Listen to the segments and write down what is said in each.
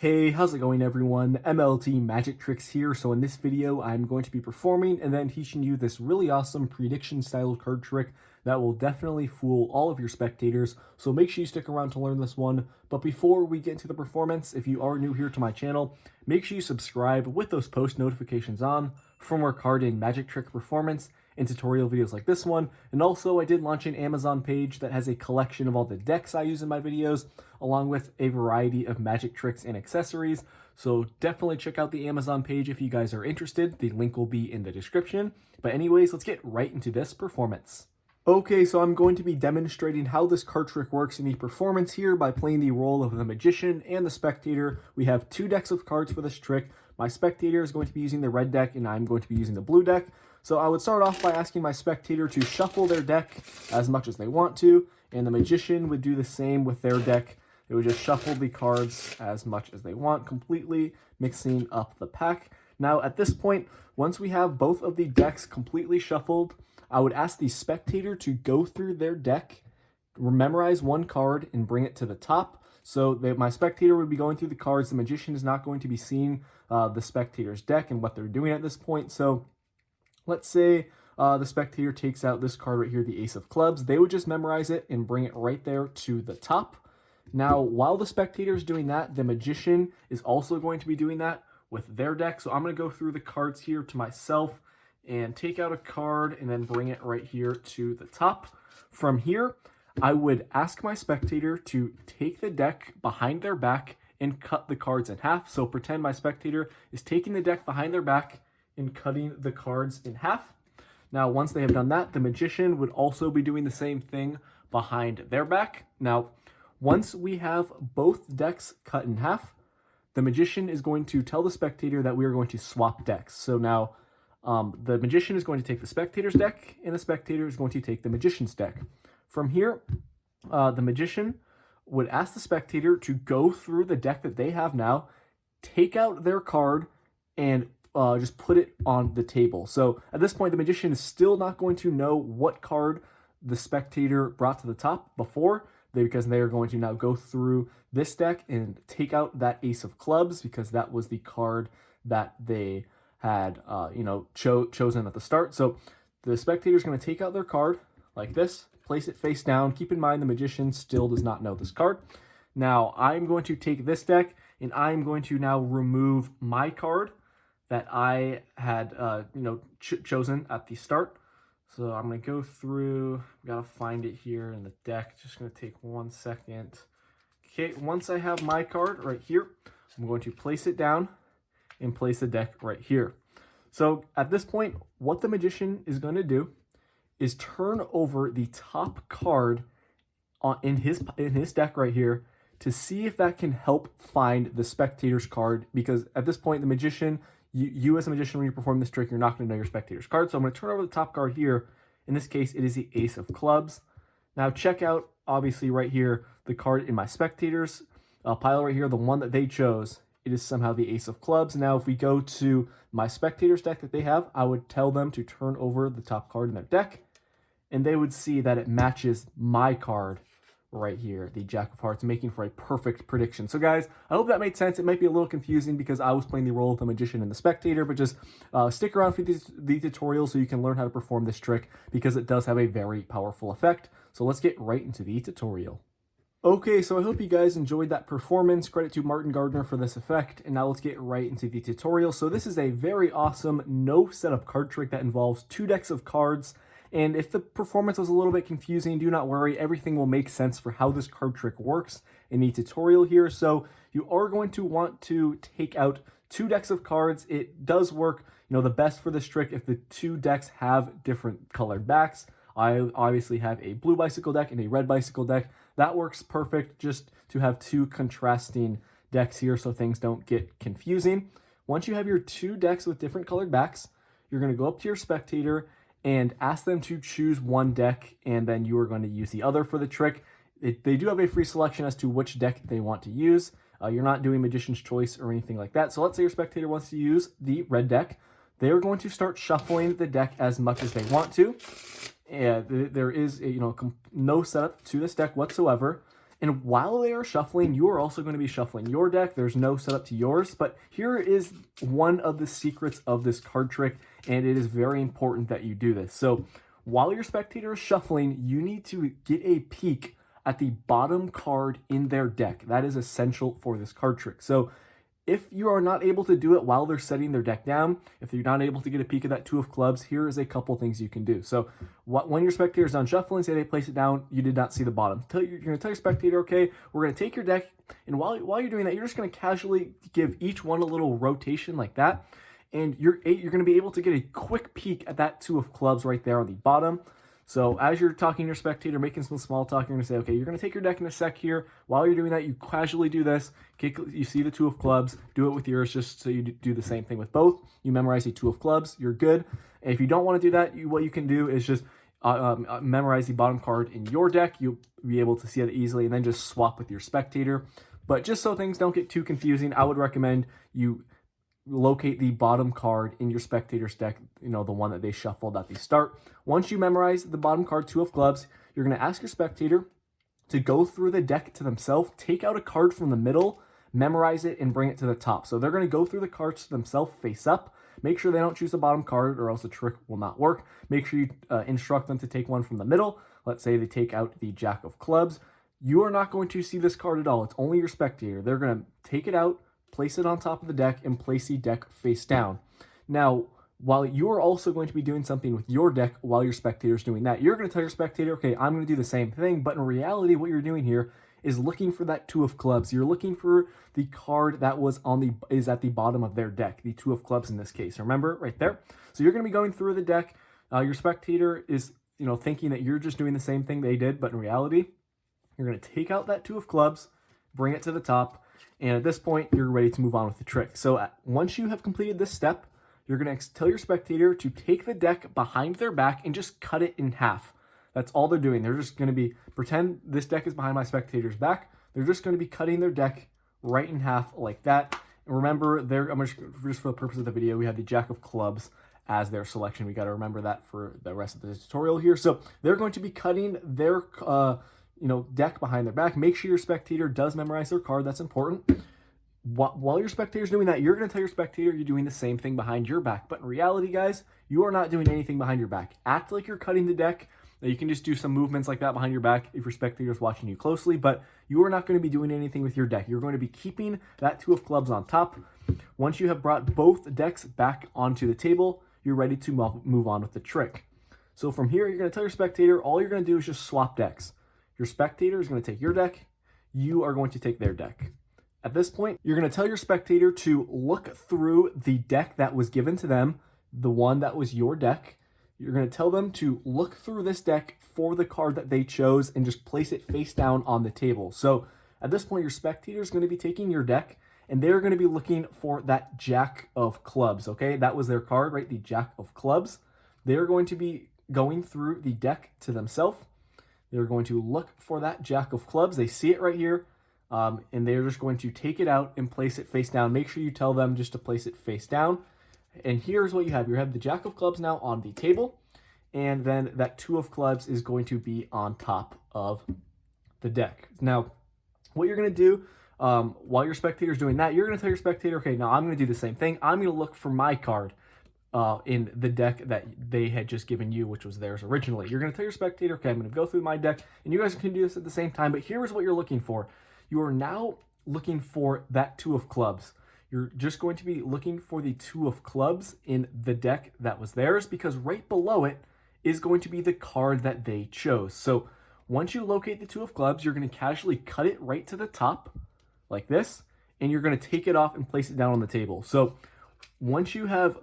Hey, how's it going everyone? MLT Magic Tricks here. So in this video, I'm going to be performing and then teaching you this really awesome prediction style card trick that will definitely fool all of your spectators. So make sure you stick around to learn this one. But before we get into the performance, if you are new here to my channel, make sure you subscribe with those post notifications on for more card and magic trick performance and tutorial videos like this one. And also I did launch an Amazon page that has a collection of all the decks I use in my videos, along with a variety of magic tricks and accessories. So definitely check out the Amazon page if you guys are interested. The link will be in the description. But anyways, let's get right into this performance. Okay, so I'm going to be demonstrating how this card trick works in the performance here by playing the role of the Magician and the Spectator. We have two decks of cards for this trick. My Spectator is going to be using the red deck and I'm going to be using the blue deck. So I would start off by asking my Spectator to shuffle their deck as much as they want to, and the Magician would do the same with their deck. They would just shuffle the cards as much as they want, completely mixing up the pack. Now at this point, once we have both of the decks completely shuffled, I would ask the Spectator to go through their deck, memorize one card, and bring it to the top. So my Spectator would be going through the cards. The Magician is not going to be seeing the Spectator's deck and what they're doing at this point. So let's say the Spectator takes out this card right here, the Ace of Clubs. They would just memorize it and bring it right there to the top. Now, while the Spectator is doing that, the Magician is also going to be doing that with their deck. So I'm going to go through the cards here to myself and take out a card and then bring it right here to the top. From here, I would ask my Spectator to take the deck behind their back and cut the cards in half. So pretend my Spectator is taking the deck behind their back and cutting the cards in half. Now, once they have done that, the Magician would also be doing the same thing behind their back. Now, once we have both decks cut in half, the Magician is going to tell the Spectator that we are going to swap decks. So now, the Magician is going to take the Spectator's deck, and the Spectator is going to take the Magician's deck. From here, the Magician would ask the Spectator to go through the deck that they have now, take out their card, and just put it on the table. So at this point, the Magician is still not going to know what card the Spectator brought to the top before, because they are going to now go through this deck and take out that Ace of Clubs, because that was the card that they had chosen at the start. So the Spectator is going to take out their card like this, place it face down. Keep in mind the Magician still does not know this card. Now I'm going to take this deck and I'm going to now remove my card that I had chosen at the start. So I'm going to go through, got to find it here in the deck. Just going to take 1 second. Okay, once I have my card right here, I'm going to place it down and place the deck right here. So at this point, what the Magician is going to do is turn over the top card in his deck right here to see if that can help find the Spectator's card, because at this point, the Magician, you as a Magician, when you perform this trick, you're not going to know your Spectator's card. So I'm going to turn over the top card here. In this case, it is the Ace of Clubs. Now check out, obviously right here, the card in my Spectator's pile right here, the one that they chose. It is somehow the Ace of Clubs. Now, if we go to my Spectator's deck that they have, I would tell them to turn over the top card in their deck, and they would see that it matches my card right here, the Jack of Hearts, making for a perfect prediction. So guys, I hope that made sense. It might be a little confusing because I was playing the role of the Magician and the Spectator, but just stick around for the tutorial so you can learn how to perform this trick, because it does have a very powerful effect. So let's get right into the tutorial. Okay, so I hope you guys enjoyed that performance. Credit to Martin Gardner for this effect. And now let's get right into the tutorial. So this is a very awesome no setup card trick that involves two decks of cards. And if the performance was a little bit confusing, do not worry. Everything will make sense for how this card trick works in the tutorial here. So you are going to want to take out two decks of cards. It does work, the best for this trick if the two decks have different colored backs. I obviously have a blue bicycle deck and a red bicycle deck. That works perfect just to have two contrasting decks here so things don't get confusing. Once you have your two decks with different colored backs, you're going to go up to your Spectator and ask them to choose one deck, and then you are going to use the other for the trick. They do have a free selection as to which deck they want to use. You're not doing Magician's Choice or anything like that. So let's say your Spectator wants to use the red deck. They are going to start shuffling the deck as much as they want to. There is no setup to this deck whatsoever. And while they are shuffling, you are also going to be shuffling your deck. There's no setup to yours, but here is one of the secrets of this card trick, and it is very important that you do this. So while your spectator is shuffling, you need to get a peek at the bottom card in their deck. That is essential for this card trick. So if you are not able to do it while they're setting their deck down, if you're not able to get a peek at that 2 of clubs, here is a couple things you can do. So when your spectator's done shuffling, say they place it down, you did not see the bottom. You're going to tell your spectator, okay, we're going to take your deck, and while you're doing that, you're just going to casually give each one a little rotation like that, and you're going to be able to get a quick peek at that 2 of clubs right there on the bottom. So as you're talking to your spectator, making some small talk, you're going to say, okay, you're going to take your deck in a sec here. While you're doing that, you casually do this. You see the 2 of clubs. Do it with yours just so you do the same thing with both. You memorize the 2 of clubs. You're good. And if you don't want to do that, what you can do is just memorize the bottom card in your deck. You'll be able to see it easily, and then just swap with your spectator. But just so things don't get too confusing, I would recommend you locate the bottom card in your spectator's deck, the one that they shuffled at the start. Once you memorize the bottom card, 2 of clubs, you're going to ask your spectator to go through the deck to themselves, take out a card from the middle, memorize it, and bring it to the top. So they're going to go through the cards to themselves face up. Make sure they don't choose the bottom card or else the trick will not work. Make sure you instruct them to take one from the middle. Let's say they take out the Jack of clubs. You are not going to see this card at all. It's only your spectator. They're going to take it out, place it on top of the deck, and place the deck face down. Now, while you're also going to be doing something with your deck while your spectator's doing that, you're going to tell your spectator, okay, I'm going to do the same thing, but in reality, what you're doing here is looking for that 2 of clubs. You're looking for the card that is at the bottom of their deck, the 2 of clubs in this case. Remember, right there? So you're going to be going through the deck. Your spectator is, thinking that you're just doing the same thing they did, but in reality, you're going to take out that 2 of clubs, bring it to the top, and at this point, you're ready to move on with the trick. So once you have completed this step, you're going to tell your spectator to take the deck behind their back and just cut it in half. That's all they're doing. They're just going to pretend this deck is behind my spectator's back. They're just going to be cutting their deck right in half like that. And remember, just for the purpose of the video, we have the Jack of clubs as their selection. We got to remember that for the rest of the tutorial here. So they're going to be cutting their deck behind their back. Make sure your spectator does memorize their card. That's important. While your spectator's doing that, you're going to tell your spectator you're doing the same thing behind your back. But in reality, guys, you are not doing anything behind your back. Act like you're cutting the deck. You can just do some movements like that behind your back if your spectator's watching you closely, but you are not going to be doing anything with your deck. You're going to be keeping that 2 of clubs on top. Once you have brought both decks back onto the table, you're ready to move on with the trick. So from here, you're going to tell your spectator, all you're going to do is just swap decks. Your spectator is going to take your deck. You are going to take their deck. At this point, you're going to tell your spectator to look through the deck that was given to them, the one that was your deck. You're going to tell them to look through this deck for the card that they chose and just place it face down on the table. So at this point, your spectator is going to be taking your deck, and they're going to be looking for that Jack of clubs, okay? That was their card, right? The Jack of clubs. They're going to be going through the deck to themselves. They're going to look for that Jack of clubs. They see it right here, and they're just going to take it out and place it face down. Make sure you tell them just to place it face down. And here's what you have. You have the Jack of clubs now on the table, and then that 2 of clubs is going to be on top of the deck. Now, what you're going to do while your spectator's doing that, you're going to tell your spectator, okay, now I'm going to do the same thing. I'm going to look for my card in the deck that they had just given you, which was theirs originally. You're going to tell your spectator, okay, I'm going to go through my deck, and you guys can do this at the same time, but here's what you're looking for. You are now looking for that 2 of clubs. You're just going to be looking for the 2 of clubs in the deck that was theirs, because right below it is going to be the card that they chose. So once you locate the 2 of clubs, you're going to casually cut it right to the top like this, and you're going to take it off and place it down on the table. So once you have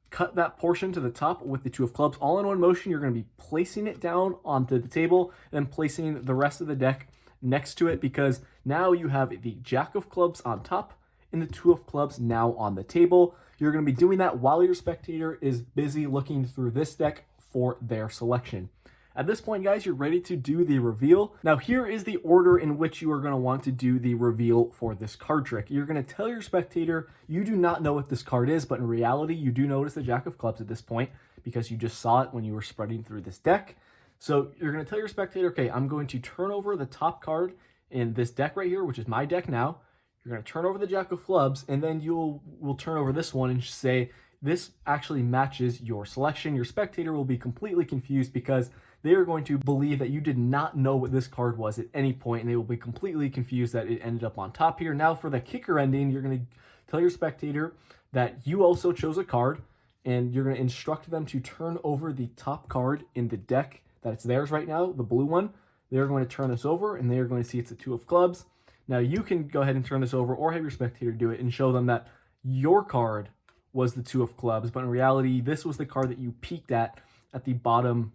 cut that portion to the top with the 2 of clubs all in one motion, you're going to be placing it down onto the table and then placing the rest of the deck next to it, because now you have the Jack of clubs on top and the 2 of clubs now on the table. You're going to be doing that while your spectator is busy looking through this deck for their selection. At this point, guys, you're ready to do the reveal. Now, here is the order in which you are going to want to do the reveal for this card trick. You're going to tell your spectator you do not know what this card is, but in reality, you do notice the Jack of clubs at this point because you just saw it when you were spreading through this deck. So you're going to tell your spectator, okay, I'm going to turn over the top card in this deck right here, which is my deck now. You're going to turn over the Jack of Clubs, and then will turn over this one and say, this actually matches your selection. Your spectator will be completely confused because they are going to believe that you did not know what this card was at any point, and they will be completely confused that it ended up on top here. Now for the kicker ending, you're going to tell your spectator that you also chose a card, and you're going to instruct them to turn over the top card in the deck that it's theirs right now, the blue one. They're going to turn this over, and they're going to see it's a 2 of clubs. Now you can go ahead and turn this over, or have your spectator do it and show them that your card was the 2 of clubs, but in reality, this was the card that you peeked at the bottom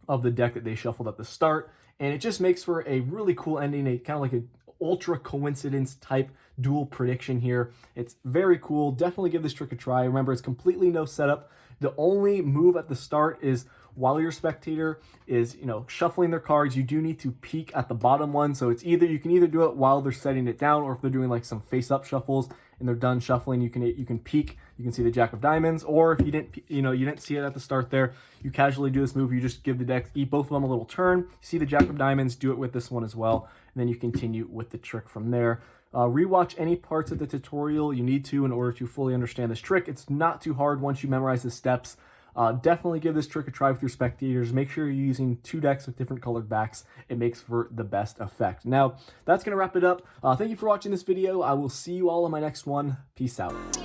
of the deck that they shuffled at the start. And it just makes for a really cool ending, a kind of like an ultra coincidence type dual prediction here. It's very cool. Definitely give this trick a try. Remember, it's completely no setup. The only move at the start is while your spectator is, shuffling their cards, you do need to peek at the bottom one. So it's either, you can either do it while they're setting it down, or if they're doing like some face up shuffles and they're done shuffling, you can peek, you can see the Jack of Diamonds. Or if you didn't see it at the start there, you casually do this move, you just give the deck, both of them a little turn, see the Jack of Diamonds, do it with this one as well, and then you continue with the trick from there. Rewatch any parts of the tutorial you need to in order to fully understand this trick. It's not too hard once you memorize the steps. Definitely give this trick a try with your spectators. Make sure you're using 2 decks with different colored backs. It makes for the best effect. Now, that's going to wrap it up. Thank you for watching this video. I will see you all in my next one. Peace out.